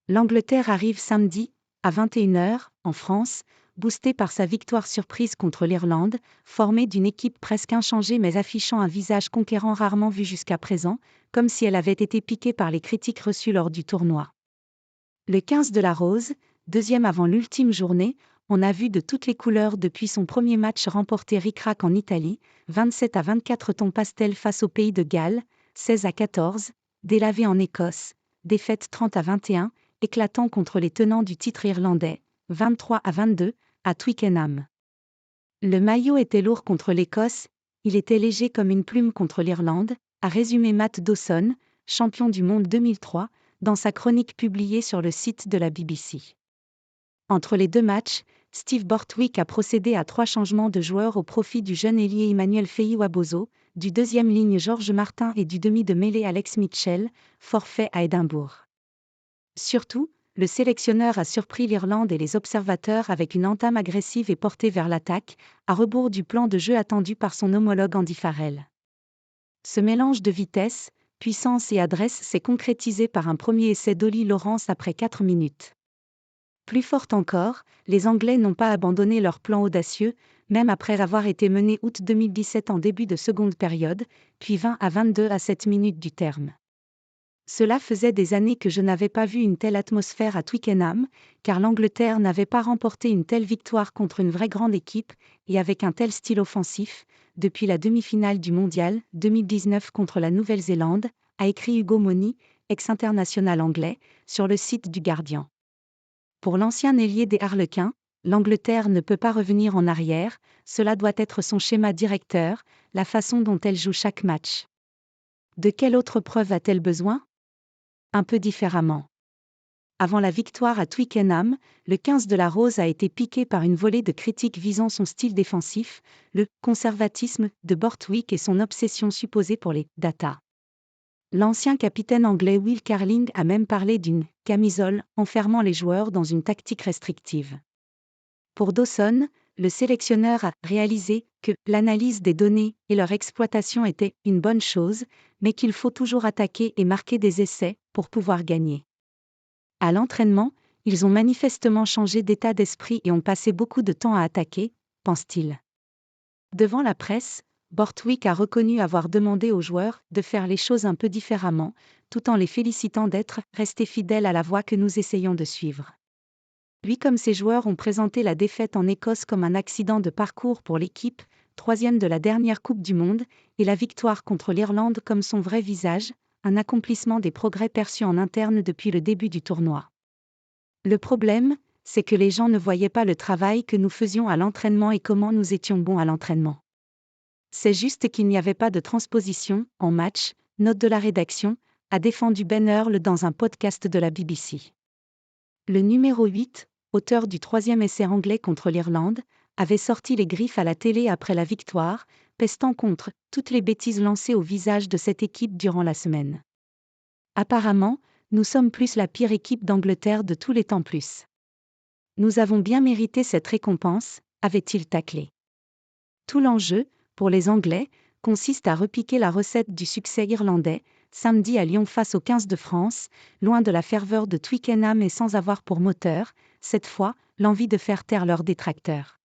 L'Angleterre arrive samedi, à 21h, en France, boostée par sa victoire surprise contre l'Irlande, formée d'une équipe presque inchangée mais affichant un visage conquérant rarement vu jusqu'à présent, comme si elle avait été piquée par les critiques reçues lors du tournoi. Le 15 de la Rose, deuxième avant l'ultime journée, on a vu de toutes les couleurs depuis son premier match remporté ric-rac en Italie, 27-24 ton pastel face au pays de Galles, 16-14, délavé en Écosse, défaite 30-21, éclatant contre les tenants du titre irlandais, 23-22, à Twickenham. Le maillot était lourd contre l'Écosse, il était léger comme une plume contre l'Irlande, a résumé Matt Dawson, champion du monde 2003, dans sa chronique publiée sur le site de la BBC. Entre les deux matchs, Steve Borthwick a procédé à 3 changements de joueurs au profit du jeune ailier Emmanuel Fei-Wabozo, du deuxième ligne Georges Martin et du demi de mêlée Alex Mitchell, forfait à Édimbourg. Surtout, le sélectionneur a surpris l'Irlande et les observateurs avec une entame agressive et portée vers l'attaque, à rebours du plan de jeu attendu par son homologue Andy Farrell. Ce mélange de vitesse, puissance et adresse s'est concrétisé par un premier essai d'Ollie Lawrence après 4 minutes. Plus forte encore, les Anglais n'ont pas abandonné leur plan audacieux, même après avoir été menés août 2017 en début de seconde période, puis 20-22 à 7 minutes du terme. Cela faisait des années que je n'avais pas vu une telle atmosphère à Twickenham, car l'Angleterre n'avait pas remporté une telle victoire contre une vraie grande équipe, et avec un tel style offensif, depuis la demi-finale du Mondial 2019 contre la Nouvelle-Zélande, a écrit Hugo Moni, ex-international anglais, sur le site du Guardian. Pour l'ancien ailier des Harlequins, l'Angleterre ne peut pas revenir en arrière, cela doit être son schéma directeur, la façon dont elle joue chaque match. De quelle autre preuve a-t-elle besoin ? Un peu différemment. Avant la victoire à Twickenham, le 15 de la Rose a été piqué par une volée de critiques visant son style défensif, le conservatisme de Borthwick et son obsession supposée pour les data. L'ancien capitaine anglais Will Carling a même parlé d'une camisole enfermant les joueurs dans une tactique restrictive. Pour Dawson, le sélectionneur a réalisé que l'analyse des données et leur exploitation était une bonne chose, mais qu'il faut toujours attaquer et marquer des essais pour pouvoir gagner. À l'entraînement, ils ont manifestement changé d'état d'esprit et ont passé beaucoup de temps à attaquer, pense-t-il. Devant la presse, Borthwick a reconnu avoir demandé aux joueurs de faire les choses un peu différemment, tout en les félicitant d'être restés fidèles à la voie que nous essayons de suivre. Lui comme ses joueurs ont présenté la défaite en Écosse comme un accident de parcours pour l'équipe, 3e de la dernière Coupe du Monde, et la victoire contre l'Irlande comme son vrai visage, un accomplissement des progrès perçus en interne depuis le début du tournoi. Le problème, c'est que les gens ne voyaient pas le travail que nous faisions à l'entraînement et comment nous étions bons à l'entraînement. C'est juste qu'il n'y avait pas de transposition, en match, note de la rédaction, a défendu Ben Earl dans un podcast de la BBC. Le numéro 8, auteur du 3e essai anglais contre l'Irlande, avait sorti les griffes à la télé après la victoire, pestant contre toutes les bêtises lancées au visage de cette équipe durant la semaine. Apparemment, nous sommes plus la pire équipe d'Angleterre de tous les temps plus. Nous avons bien mérité cette récompense, avait-il taclé. Tout l'enjeu, pour les Anglais, consiste à repiquer la recette du succès irlandais, samedi à Lyon face au 15 de France, loin de la ferveur de Twickenham et sans avoir pour moteur, cette fois, l'envie de faire taire leurs détracteurs.